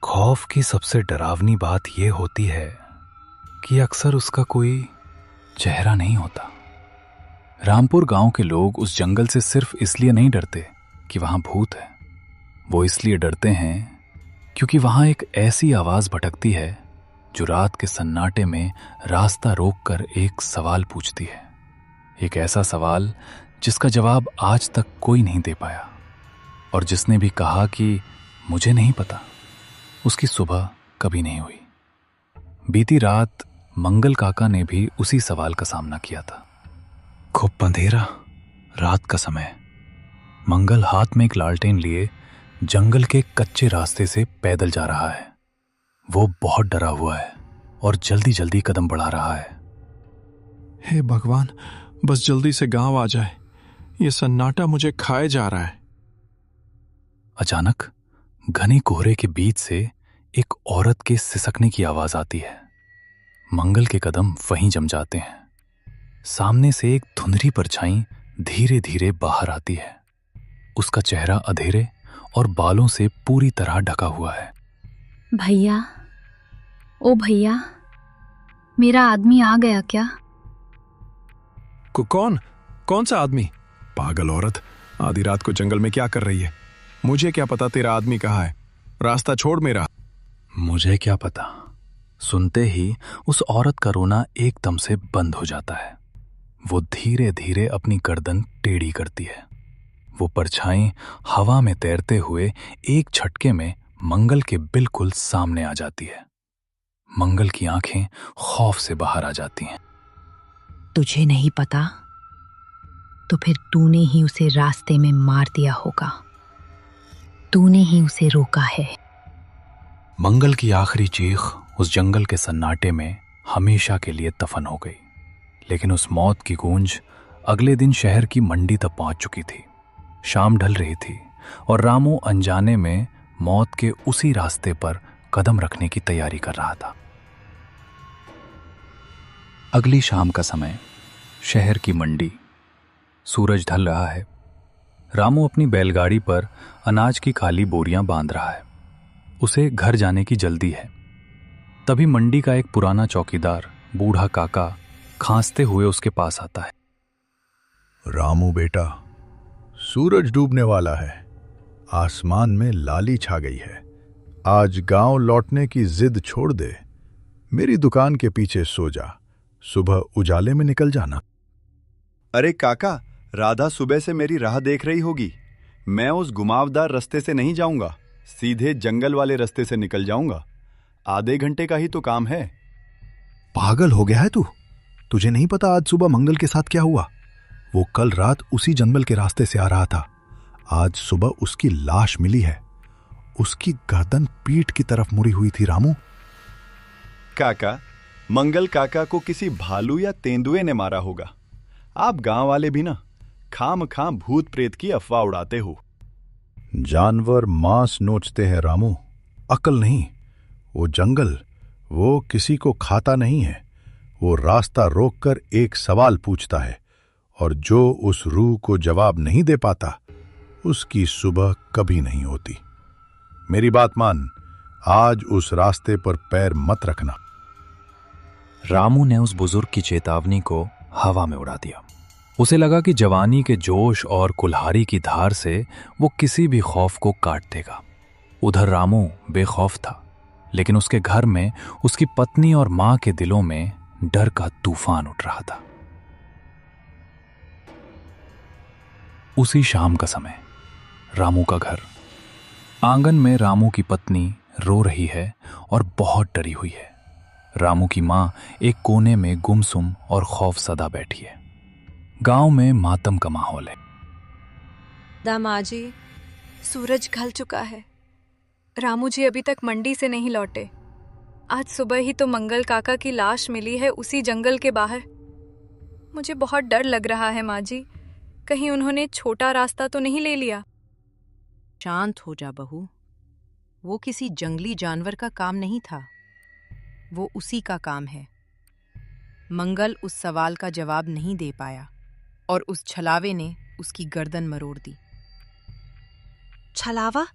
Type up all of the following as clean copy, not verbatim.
खौफ की सबसे डरावनी बात यह होती है कि अक्सर उसका कोई चेहरा नहीं होता। रामपुर गांव के लोग उस जंगल से सिर्फ इसलिए नहीं डरते कि वहां भूत है। वो इसलिए डरते हैं क्योंकि वहां एक ऐसी आवाज भटकती है जो रात के सन्नाटे में रास्ता रोककर एक सवाल पूछती है। एक ऐसा सवाल जिसका जवाब आज तक कोई नहीं दे पाया, और जिसने भी कहा कि मुझे नहीं पता, उसकी सुबह कभी नहीं हुई। बीती रात मंगल काका ने भी उसी सवाल का सामना किया था। खूब अंधेरा, रात का समय। मंगल हाथ में एक लालटेन लिए जंगल के कच्चे रास्ते से पैदल जा रहा है। वो बहुत डरा हुआ है और जल्दी जल्दी कदम बढ़ा रहा है। हे भगवान, बस जल्दी से गांव आ जाए, ये सन्नाटा मुझे खाए जा रहा है। अचानक घने कोहरे के बीच से एक औरत के सिसकने की आवाज आती है। मंगल के कदम वहीं जम जाते हैं। सामने से एक धुंधली परछाई धीरे धीरे बाहर आती है। उसका चेहरा अंधेरे और बालों से पूरी तरह ढका हुआ है। भैया, ओ भैया, मेरा आदमी आ गया क्या? कौन सा आदमी? पागल औरत, आधी रात को जंगल में क्या कर रही है? मुझे क्या पता तेरा आदमी कहाँ है? रास्ता छोड़ मेरा। मुझे क्या पता। सुनते ही उस औरत का रोना एकदम से बंद हो जाता है। वो धीरे धीरे अपनी गर्दन टेढ़ी करती है। वो परछाई हवा में तैरते हुए एक झटके में मंगल के बिल्कुल सामने आ जाती है। मंगल की आंखें खौफ से बाहर आ जाती हैं। तुझे नहीं पता? तो फिर तूने ही उसे रास्ते में मार दिया होगा। तूने ही उसे रोका है। मंगल की आखिरी चीख उस जंगल के सन्नाटे में हमेशा के लिए दफन हो गई। लेकिन उस मौत की गूंज अगले दिन शहर की मंडी तक पहुंच चुकी थी। शाम ढल रही थी और रामू अनजाने में मौत के उसी रास्ते पर कदम रखने की तैयारी कर रहा था। अगली शाम का समय, शहर की मंडी। सूरज ढल रहा है। रामू अपनी बैलगाड़ी पर अनाज की खाली बोरियां बांध रहा है। उसे घर जाने की जल्दी है। तभी मंडी का एक पुराना चौकीदार बूढ़ा काका खांसते हुए उसके पास आता है। रामू बेटा, सूरज डूबने वाला है। आसमान में लाली छा गई है। आज गांव लौटने की जिद छोड़ दे। मेरी दुकान के पीछे सो जा। सुबह उजाले में निकल जाना। अरे काका, राधा सुबह से मेरी राह देख रही होगी। मैं उस घुमावदार रास्ते से नहीं जाऊंगा, सीधे जंगल वाले रास्ते से निकल जाऊंगा। आधे घंटे का ही तो काम है। पागल हो गया है तू? तुझे नहीं पता आज सुबह मंगल के साथ क्या हुआ? वो कल रात उसी जंगल के रास्ते से आ रहा था। आज सुबह उसकी लाश मिली है। उसकी गर्दन पीठ की तरफ मुड़ी हुई थी। रामू, काका, मंगल काका को किसी भालू या तेंदुए ने मारा होगा। आप गांव वाले भी ना खाम भूत प्रेत की अफवाह उड़ाते हो। जानवर मांस नोचते हैं रामू, अकल नहीं। वो जंगल, वो किसी को खाता नहीं है। वो रास्ता रोककर एक सवाल पूछता है, और जो उस रूह को जवाब नहीं दे पाता, उसकी सुबह कभी नहीं होती। मेरी बात मान, आज उस रास्ते पर पैर मत रखना। रामू ने उस बुजुर्ग की चेतावनी को हवा में उड़ा दिया। उसे लगा कि जवानी के जोश और कुल्हाड़ी की धार से वो किसी भी खौफ को काट देगा। उधर रामू बेखौफ था, लेकिन उसके घर में उसकी पत्नी और मां के दिलों में डर का तूफान उठ रहा था। उसी शाम का समय, रामू का घर। आंगन में रामू की पत्नी रो रही है और बहुत डरी हुई है। रामू की मां एक कोने में गुमसुम और खौफसदा बैठी है। गांव में मातम का माहौल है। दामाजी, सूरज ढल चुका है। रामू जी अभी तक मंडी से नहीं लौटे। आज सुबह ही तो मंगल काका की लाश मिली है उसी जंगल के बाहर। मुझे बहुत डर लग रहा है माँ जी, कहीं उन्होंने छोटा रास्ता तो नहीं ले लिया। शांत हो जा बहू, वो किसी जंगली जानवर का काम नहीं था, वो उसी का काम है। मंगल उस सवाल का जवाब नहीं दे पाया और उस छलावे ने उसकी गर्दन मरोड़ दी। छलावा?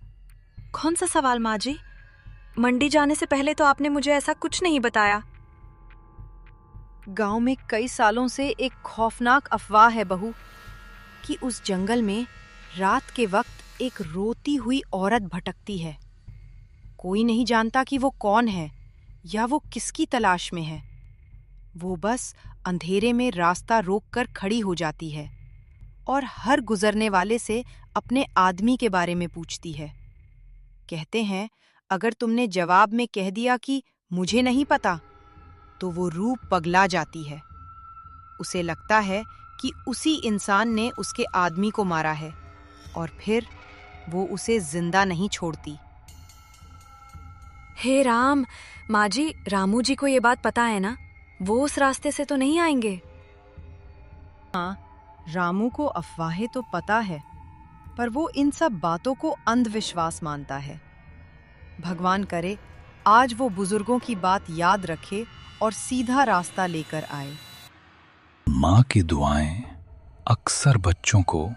कौन सा सवाल माँ जी? मंडी जाने से पहले तो आपने मुझे ऐसा कुछ नहीं बताया। गांव में कई सालों से एक खौफनाक अफवाह है बहू कि उस जंगल में रात के वक्त एक रोती हुई औरत भटकती है। कोई नहीं जानता कि वो कौन है या वो किसकी तलाश में है। वो बस अंधेरे में रास्ता रोककर खड़ी हो जाती है और हर गुजरने वाले से अपने आदमी के बारे में पूछती है। कहते हैं अगर तुमने जवाब में कह दिया कि मुझे नहीं पता, तो वो रूह पगला जाती है। उसे लगता है कि उसी इंसान ने उसके आदमी को मारा है और फिर वो उसे जिंदा नहीं छोड़ती। हे राम, माँ जी, रामू जी को ये बात पता है ना? वो उस रास्ते से तो नहीं आएंगे। हाँ, रामू को अफवाहें तो पता है, पर वो इन सब बातों को अंधविश्वास मानता है। भगवान करे आज वो बुजुर्गों की बात याद रखे और सीधा रास्ता लेकर आए। माँ की दुआएं अक्सर बच्चों को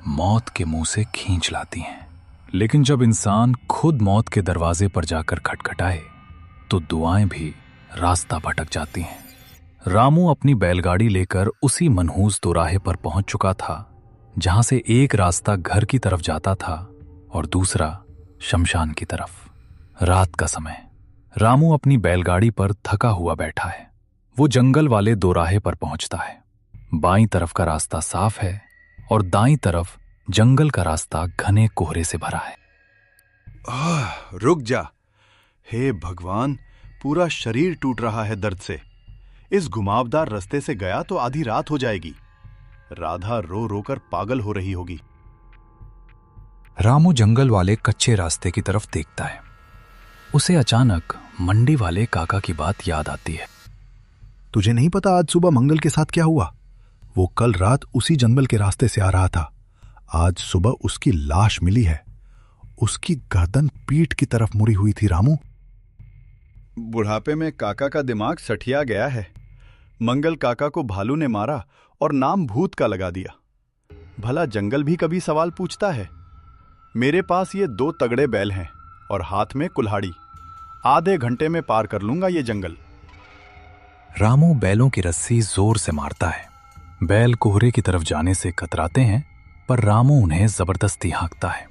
मौत के मुंह से खींच लाती हैं, लेकिन जब इंसान खुद मौत के दरवाजे पर जाकर खटखटाए तो दुआएं भी रास्ता भटक जाती हैं। रामू अपनी बैलगाड़ी लेकर उसी मनहूस दोराहे पर पहुंच चुका था जहां से एक रास्ता घर की तरफ जाता था और दूसरा शमशान की तरफ। रात का समय। रामू अपनी बैलगाड़ी पर थका हुआ बैठा है। वो जंगल वाले दोराहे पर पहुंचता है। बाईं तरफ का रास्ता साफ है और दाईं तरफ जंगल का रास्ता घने कोहरे से भरा है। रुक जा। हे भगवान, पूरा शरीर टूट रहा है दर्द से। इस घुमावदार रास्ते से गया तो आधी रात हो जाएगी। राधा रो रो कर पागल हो रही होगी। रामू जंगल वाले कच्चे रास्ते की तरफ देखता है। उसे अचानक मंडी वाले काका की बात याद आती है। तुझे नहीं पता आज सुबह मंगल के साथ क्या हुआ? वो कल रात उसी जंगल के रास्ते से आ रहा था। आज सुबह उसकी लाश मिली है। उसकी गर्दन पीठ की तरफ मुड़ी हुई थी। रामू, बुढ़ापे में काका का दिमाग सठिया गया है। मंगल काका को भालू ने मारा और नाम भूत का लगा दिया। भला जंगल भी कभी सवाल पूछता है? मेरे पास ये 2 तगड़े बैल हैं और हाथ में कुल्हाड़ी। आधे घंटे में पार कर लूंगा ये जंगल। रामू बैलों की रस्सी जोर से मारता है। बैल कोहरे की तरफ जाने से कतराते हैं, पर रामू उन्हें जबरदस्ती हाँकता है।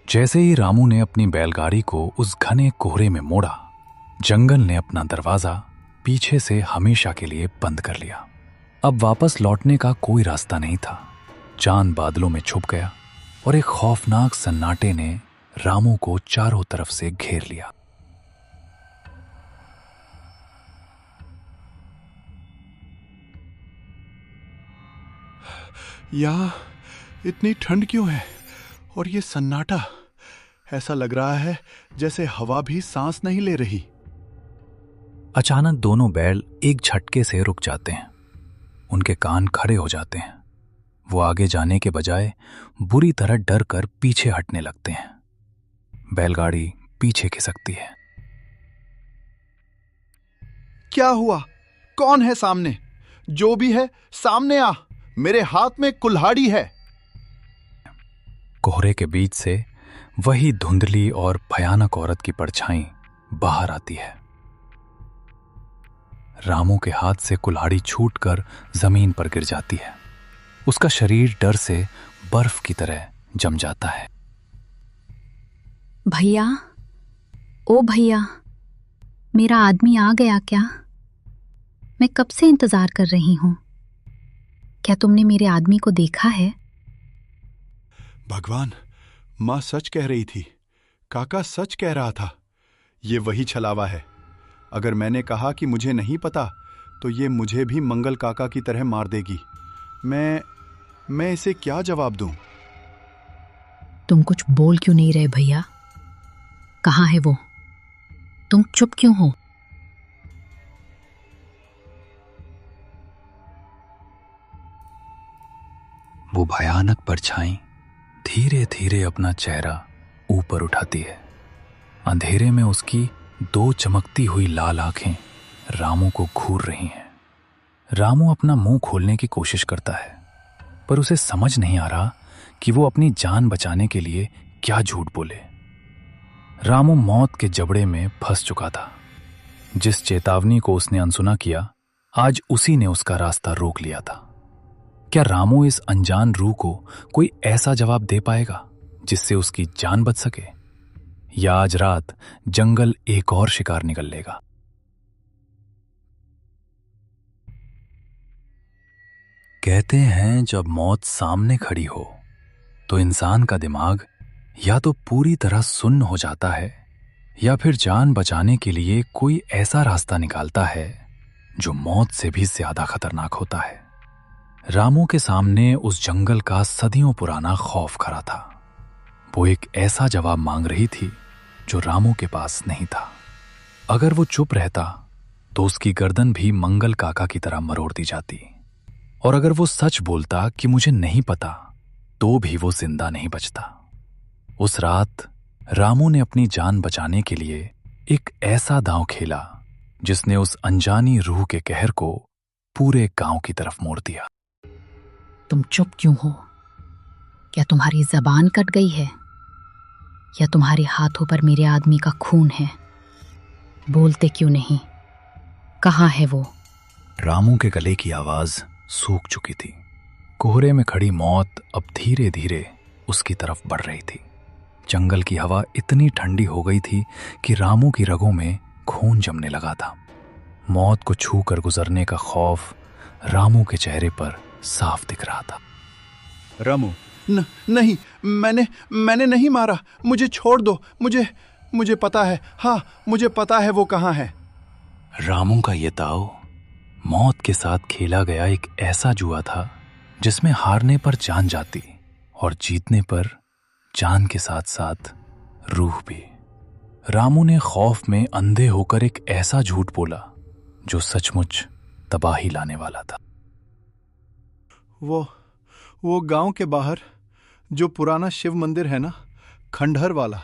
जैसे ही रामू ने अपनी बैलगाड़ी को उस घने कोहरे में मोड़ा, जंगल ने अपना दरवाजा पीछे से हमेशा के लिए बंद कर लिया। अब वापस लौटने का कोई रास्ता नहीं था। चांद बादलों में छुप गया और एक खौफनाक सन्नाटे ने रामू को चारों तरफ से घेर लिया। यहाँ इतनी ठंड क्यों है? और ये सन्नाटा, ऐसा लग रहा है जैसे हवा भी सांस नहीं ले रही। अचानक दोनों बैल एक झटके से रुक जाते हैं। उनके कान खड़े हो जाते हैं। वो आगे जाने के बजाय बुरी तरह डर कर पीछे हटने लगते हैं। बैलगाड़ी पीछे खिसकती है। क्या हुआ? कौन है सामने? जो भी है सामने आ। मेरे हाथ में कुल्हाड़ी है। कोहरे के बीच से वही धुंधली और भयानक औरत की परछाई बाहर आती है। रामू के हाथ से कुल्हाड़ी छूटकर जमीन पर गिर जाती है। उसका शरीर डर से बर्फ की तरह जम जाता है। भैया, ओ भैया, मेरा आदमी आ गया क्या? मैं कब से इंतजार कर रही हूं। क्या तुमने मेरे आदमी को देखा है? भगवान, मां सच कह रही थी। काका सच कह रहा था। ये वही छलावा है। अगर मैंने कहा कि मुझे नहीं पता, तो ये मुझे भी मंगल काका की तरह मार देगी। मैं इसे क्या जवाब दूं? तुम कुछ बोल क्यों नहीं रहे भैया? कहाँ है वो? तुम चुप क्यों हो? वो भयानक परछाई धीरे धीरे अपना चेहरा ऊपर उठाती है। अंधेरे में उसकी 2 चमकती हुई लाल आंखें रामू को घूर रही हैं। रामू अपना मुंह खोलने की कोशिश करता है, पर उसे समझ नहीं आ रहा कि वो अपनी जान बचाने के लिए क्या झूठ बोले। रामू मौत के जबड़े में फंस चुका था। जिस चेतावनी को उसने अनसुना किया, आज उसी ने उसका रास्ता रोक लिया था। क्या रामू इस अनजान रूह को कोई ऐसा जवाब दे पाएगा जिससे उसकी जान बच सके, या आज रात जंगल एक और शिकार निकल लेगा? कहते हैं जब मौत सामने खड़ी हो तो इंसान का दिमाग या तो पूरी तरह सुन्न हो जाता है या फिर जान बचाने के लिए कोई ऐसा रास्ता निकालता है जो मौत से भी ज्यादा खतरनाक होता है। रामू के सामने उस जंगल का सदियों पुराना खौफ खड़ा था। वो एक ऐसा जवाब मांग रही थी जो रामू के पास नहीं था। अगर वो चुप रहता तो उसकी गर्दन भी मंगल काका की तरह मरोड़ दी जाती, और अगर वो सच बोलता कि मुझे नहीं पता, तो भी वो जिंदा नहीं बचता। उस रात रामू ने अपनी जान बचाने के लिए एक ऐसा दांव खेला जिसने उस अनजानी रूह के कहर को पूरे गांव की तरफ मोड़ दिया। तुम चुप क्यों हो? क्या तुम्हारी जबान कट गई है या तुम्हारे हाथों पर मेरे आदमी का खून है? बोलते क्यों नहीं? कहाँ है वो? रामू के गले की आवाज सूख चुकी थी। कोहरे में खड़ी मौत अब धीरे धीरे उसकी तरफ बढ़ रही थी। जंगल की हवा इतनी ठंडी हो गई थी कि रामू की रगों में खून जमने लगा था। मौत को छू कर गुजरने का खौफ रामू के चेहरे पर साफ दिख रहा था। रामू, नहीं, मैंने नहीं मारा, मुझे छोड़ दो, मुझे पता है, हाँ मुझे पता है वो कहाँ है। रामू का ये दाव मौत के साथ खेला गया एक ऐसा जुआ था जिसमें हारने पर जान जाती और जीतने पर जान के साथ साथ रूह भी। रामू ने खौफ में अंधे होकर एक ऐसा झूठ बोला जो सचमुच तबाही लाने वाला था। वो गांव के बाहर जो पुराना शिव मंदिर है ना, खंडहर वाला,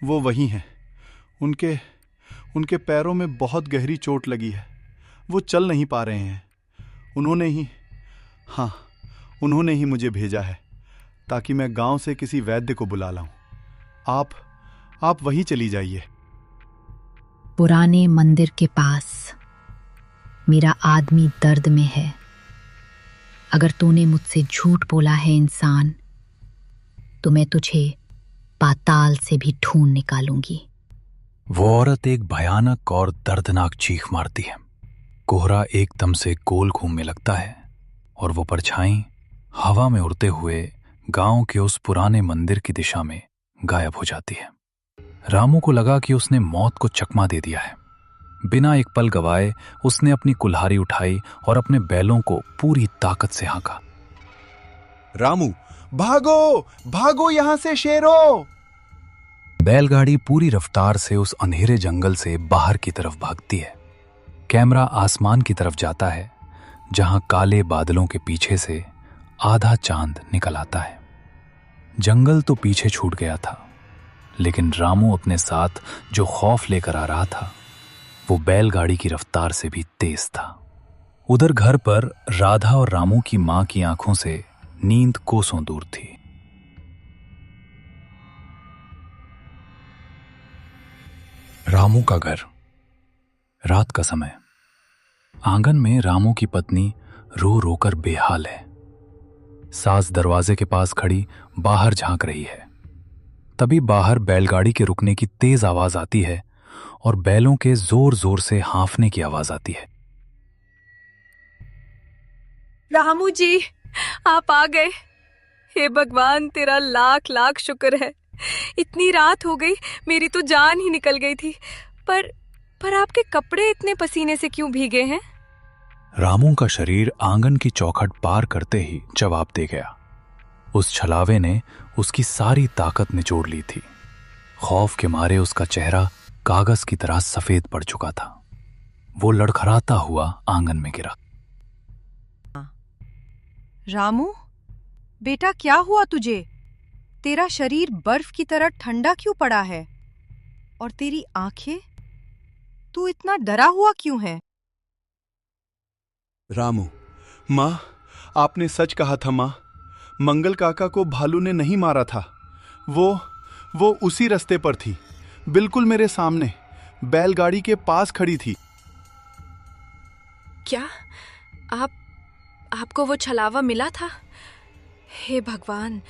वो वही है। उनके पैरों में बहुत गहरी चोट लगी है, वो चल नहीं पा रहे हैं। उन्होंने ही मुझे भेजा है ताकि मैं गांव से किसी वैद्य को बुला लाऊं। आप वहीं चली जाइए। पुराने मंदिर के पास मेरा आदमी दर्द में है। अगर तूने मुझसे झूठ बोला है इंसान, तो मैं तुझे पाताल से भी ढूंढ निकालूंगी। वो औरत एक भयानक और दर्दनाक चीख मारती है। कोहरा एकदम से गोल घूमने लगता है और वो परछाई हवा में उड़ते हुए गांव के उस पुराने मंदिर की दिशा में गायब हो जाती है। रामू को लगा कि उसने मौत को चकमा दे दिया है। बिना एक पल गवाए उसने अपनी कुल्हाड़ी उठाई और अपने बैलों को पूरी ताकत से हाँका। रामू, भागो यहां से शेरों! बैलगाड़ी पूरी रफ्तार से उस अंधेरे जंगल से बाहर की तरफ भागती है। कैमरा आसमान की तरफ जाता है जहां काले बादलों के पीछे से आधा चांद निकल आता है। जंगल तो पीछे छूट गया था, लेकिन रामू अपने साथ जो खौफ लेकर आ रहा था वो बैलगाड़ी की रफ्तार से भी तेज था। उधर घर पर राधा और रामू की मां की आंखों से नींद कोसों दूर थी। रामू का घर। रात का समय। आंगन में रामू की पत्नी रो रोकर बेहाल है। सास दरवाजे के पास खड़ी बाहर झांक रही है। तभी बाहर बैलगाड़ी के रुकने की तेज आवाज आती है और बैलों के जोर जोर से हांफने की आवाज आती है। रामू जी, आप आ गए। हे भगवान, तेरा लाख लाख शुक्र है। इतनी रात हो गई, मेरी तो जान ही निकल गई थी। पर आपके कपड़े इतने पसीने से क्यों भीगे हैं? रामू का शरीर आंगन की चौखट पार करते ही जवाब दे गया। उस छलावे ने उसकी सारी ताकत निचोड़ ली थी। खौफ के मारे उसका चेहरा कागज की तरह सफेद पड़ चुका था। वो लड़खड़ाता हुआ आंगन में गिरा। रामू, बेटा क्या हुआ तुझे? तेरा शरीर बर्फ की तरह ठंडा क्यों पड़ा है? और तेरी आंखें, तू इतना डरा हुआ क्यों है? रामू, माँ, आपने सच कहा था माँ। मंगल काका को भालू ने नहीं मारा था। वो उसी रास्ते पर थी। बिल्कुल मेरे सामने, बैलगाड़ी के पास खड़ी थी। क्या आपको वो छलावा मिला था? हे भगवान,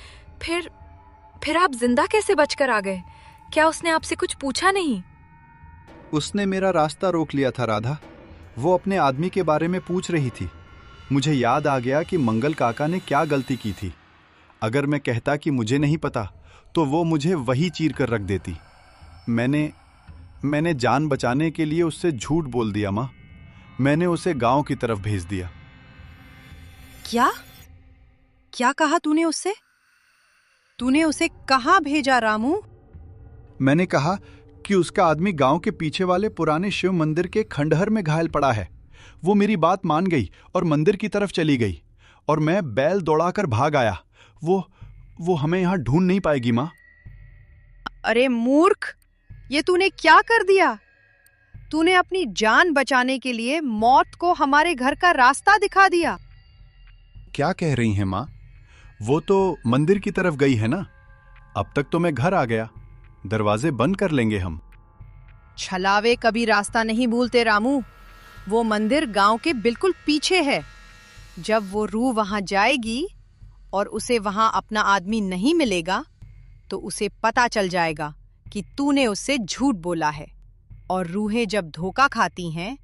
फिर आप जिंदा कैसे बचकर आ गए? क्या उसने आपसे कुछ पूछा नहीं? उसने मेरा रास्ता रोक लिया था राधा। वो अपने आदमी के बारे में पूछ रही थी। मुझे याद आ गया कि मंगल काका ने क्या गलती की थी। अगर मैं कहता कि मुझे नहीं पता तो वो मुझे वही चीर कर रख देती। मैंने जान बचाने के लिए उससे झूठ बोल दिया माँ। मैंने उसे गांव की तरफ भेज दिया। क्या कहा तूने उससे? तूने उसे कहाँ भेजा रामू? मैंने कहा कि उसका आदमी गांव के पीछे वाले पुराने शिव मंदिर के खंडहर में घायल पड़ा है। वो मेरी बात मान गई और मंदिर की तरफ चली गई और मैं बैल दौड़ाकर भाग आया। वो हमें यहां ढूंढ नहीं पाएगी माँ। अरे मूर्ख, ये तूने क्या कर दिया? तूने अपनी जान बचाने के लिए मौत को हमारे घर का रास्ता दिखा दिया। क्या कह रही हैं माँ? वो तो मंदिर की तरफ गई है ना। अब तक तो मैं घर आ गया। दरवाजे बंद कर लेंगे हम। छलावे कभी रास्ता नहीं भूलते रामू। वो मंदिर गांव के बिल्कुल पीछे है। जब वो रूह वहां जाएगी और उसे वहां अपना आदमी नहीं मिलेगा तो उसे पता चल जाएगा कि तूने उससे झूठ बोला है। और रूहें जब धोखा खाती हैं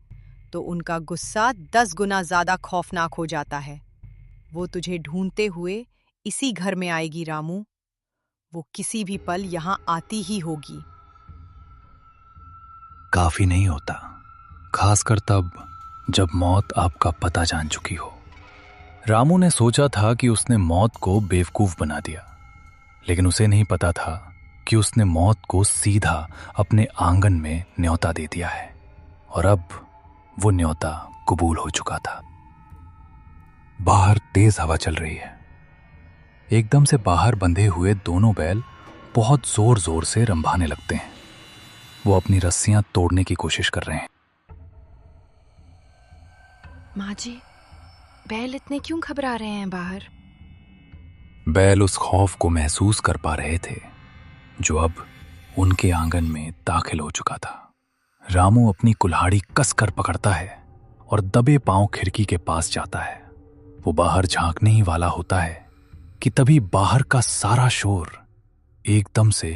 तो उनका गुस्सा 10 गुना ज्यादा खौफनाक हो जाता है। वो तुझे ढूंढते हुए इसी घर में आएगी रामू। वो किसी भी पल यहां आती ही होगी। काफी नहीं होता, खासकर तब जब मौत आपका पता जान चुकी हो। रामू ने सोचा था कि उसने मौत को बेवकूफ बना दिया, लेकिन उसे नहीं पता था कि उसने मौत को सीधा अपने आंगन में न्योता दे दिया है और अब वो न्योता कबूल हो चुका था। बाहर तेज हवा चल रही है। एकदम से बाहर बंधे हुए दोनों बैल बहुत जोर जोर से रंभाने लगते हैं। वो अपनी रस्सियां तोड़ने की कोशिश कर रहे हैं। माँ जी, बैल इतने क्यों घबरा रहे हैं बाहर? बैल उस खौफ को महसूस कर पा रहे थे जो अब उनके आंगन में दाखिल हो चुका था। रामू अपनी कुल्हाड़ी कसकर पकड़ता है और दबे पांव खिड़की के पास जाता है। वो बाहर झांकने ही वाला होता है कि तभी बाहर का सारा शोर एकदम से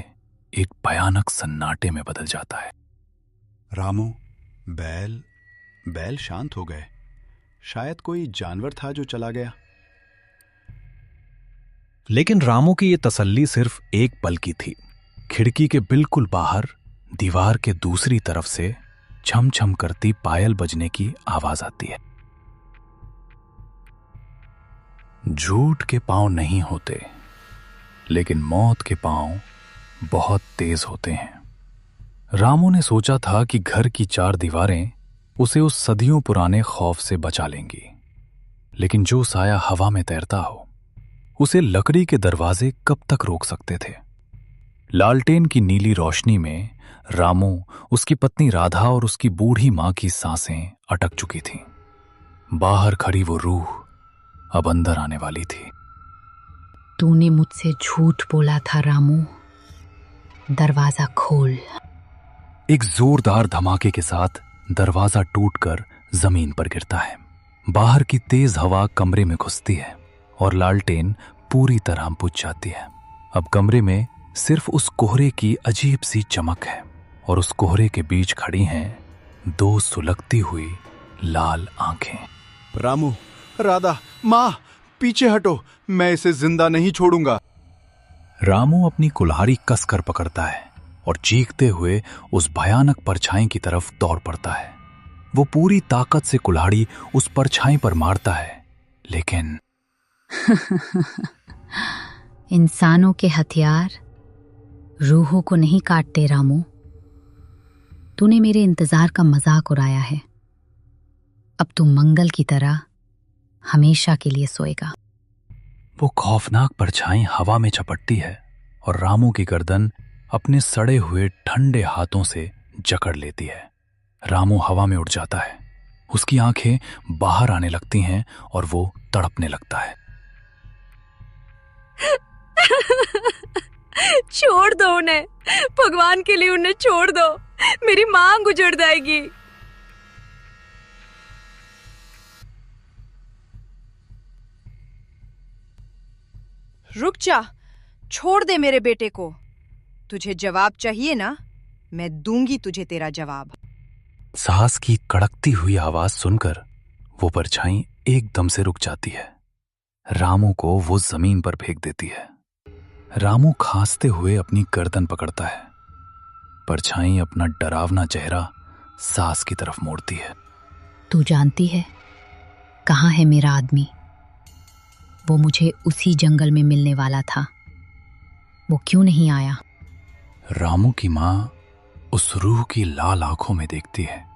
एक भयानक सन्नाटे में बदल जाता है। रामू, बैल शांत हो गए। शायद कोई जानवर था जो चला गया। लेकिन रामू की यह तसल्ली सिर्फ एक पल की थी। खिड़की के बिल्कुल बाहर दीवार के दूसरी तरफ से छम छम करती पायल बजने की आवाज आती है। झूठ के पांव नहीं होते, लेकिन मौत के पांव बहुत तेज होते हैं। रामू ने सोचा था कि घर की 4 दीवारें उसे उस सदियों पुराने खौफ से बचा लेंगी, लेकिन जो साया हवा में तैरता हो उसे लकड़ी के दरवाजे कब तक रोक सकते थे। लालटेन की नीली रोशनी में रामू, उसकी पत्नी राधा और उसकी बूढ़ी मां की सांसें अटक चुकी थीं। बाहर खड़ी वो रूह अब अंदर आने वाली थी। तूने मुझसे झूठ बोला था रामू, दरवाजा खोल। एक जोरदार धमाके के साथ दरवाजा टूटकर जमीन पर गिरता है। बाहर की तेज हवा कमरे में घुसती है और लालटेन पूरी तरह बुझ जाती है। अब कमरे में सिर्फ उस कोहरे की अजीब सी चमक है और उस कोहरे के बीच खड़ी हैं 2 सुलगती हुई लाल आंखें। रामू, राधा, मां, पीछे हटो, मैं इसे जिंदा नहीं छोड़ूंगा। रामू अपनी कुल्हाड़ी कसकर पकड़ता है और चीखते हुए उस भयानक परछाई की तरफ दौड़ पड़ता है। वो पूरी ताकत से कुल्हाड़ी उस परछाई पर मारता है, लेकिन इंसानों के हथियार रूहों को नहीं काटते रामू। तूने मेरे इंतजार का मजाक उड़ाया है। अब तू मंगल की तरह हमेशा के लिए सोएगा। वो खौफनाक परछाई हवा में झपटती है और रामू की गर्दन अपने सड़े हुए ठंडे हाथों से जकड़ लेती है। रामू हवा में उड़ जाता है। उसकी आंखें बाहर आने लगती हैं और वो तड़पने लगता है। छोड़ दो उन्हें, भगवान के लिए उन्हें छोड़ दो, मेरी मां गुजर जाएगी। रुक जा, छोड़ दे मेरे बेटे को। तुझे जवाब चाहिए ना, मैं दूंगी तुझे तेरा जवाब। सास की कड़कती हुई आवाज सुनकर वो परछाई एकदम से रुक जाती है। रामू को वो जमीन पर फेंक देती है। रामू खांसते हुए अपनी गर्दन पकड़ता है। परछाई अपना डरावना चेहरा सास की तरफ मोड़ती है। तू जानती है कहाँ है मेरा आदमी? वो मुझे उसी जंगल में मिलने वाला था, वो क्यों नहीं आया? रामू की माँ उस रूह की लाल आंखों में देखती है।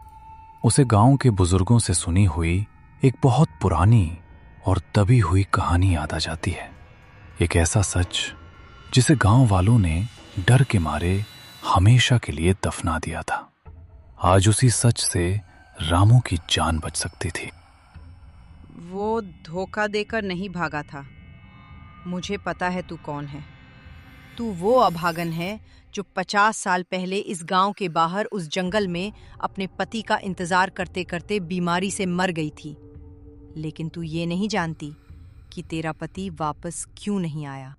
उसे गांव के बुजुर्गों से सुनी हुई एक बहुत पुरानी और दबी हुई कहानी याद आ जाती है। एक ऐसा सच जिसे गांव वालों ने डर के मारे हमेशा के लिए दफना दिया था। आज उसी सच से रामू की जान बच सकती थी। वो धोखा देकर नहीं भागा था। मुझे पता है तू कौन है। तू वो अभागन है जो 50 साल पहले इस गांव के बाहर उस जंगल में अपने पति का इंतजार करते करते बीमारी से मर गई थी। लेकिन तू ये नहीं जानती कि तेरा पति वापस क्यों नहीं आया।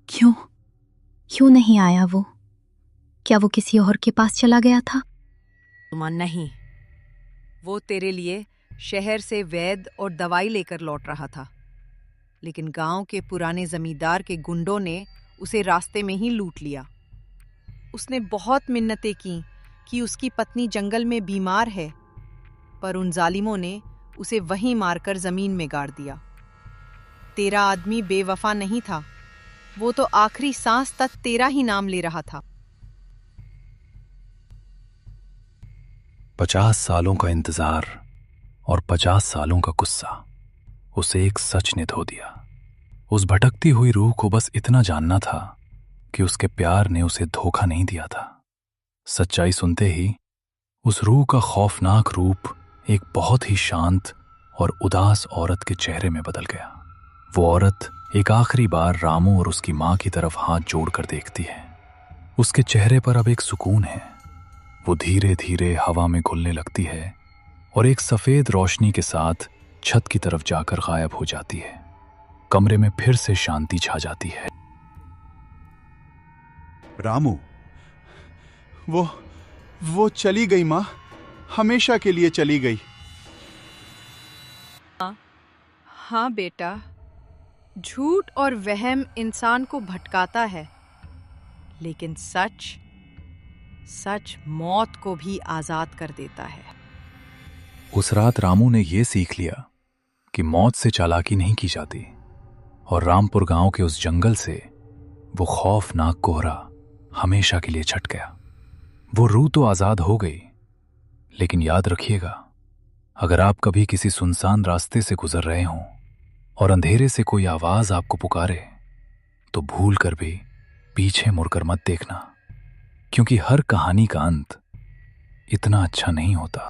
क्यों नहीं आया वो? क्या वो किसी और के पास चला गया था? नहीं, वो तेरे लिए शहर से वैद और दवाई लेकर लौट रहा था। लेकिन गांव के पुराने जमींदार के गुंडों ने उसे रास्ते में ही लूट लिया। उसने बहुत मिन्नतें की कि उसकी पत्नी जंगल में बीमार है, पर उन जालिमों ने उसे वहीं मारकर जमीन में गाड़ दिया। तेरा आदमी बेवफा नहीं था, वो तो आखिरी सांस तक तेरा ही नाम ले रहा था। 50 सालों का इंतजार और 50 सालों का गुस्सा उसे एक सच ने धो दिया। उस भटकती हुई रूह को बस इतना जानना था कि उसके प्यार ने उसे धोखा नहीं दिया था। सच्चाई सुनते ही उस रूह का खौफनाक रूप एक बहुत ही शांत और उदास औरत के चेहरे में बदल गया। वो औरत एक आखिरी बार रामू और उसकी मां की तरफ हाथ जोड़कर देखती है। उसके चेहरे पर अब एक सुकून है। वो धीरे धीरे हवा में घुलने लगती है और एक सफेद रोशनी के साथ छत की तरफ जाकर गायब हो जाती है। कमरे में फिर से शांति छा जाती है। रामू, वो चली गई माँ, हमेशा के लिए चली गई। हाँ बेटा, झूठ और वहम इंसान को भटकाता है, लेकिन सच मौत को भी आजाद कर देता है। उस रात रामू ने यह सीख लिया कि मौत से चालाकी नहीं की जाती, और रामपुर गांव के उस जंगल से वो खौफनाक कोहरा हमेशा के लिए छट गया। वो रूह तो आजाद हो गई, लेकिन याद रखिएगा, अगर आप कभी किसी सुनसान रास्ते से गुजर रहे हों और अंधेरे से कोई आवाज आपको पुकारे, तो भूल कर भी पीछे मुड़कर मत देखना, क्योंकि हर कहानी का अंत इतना अच्छा नहीं होता।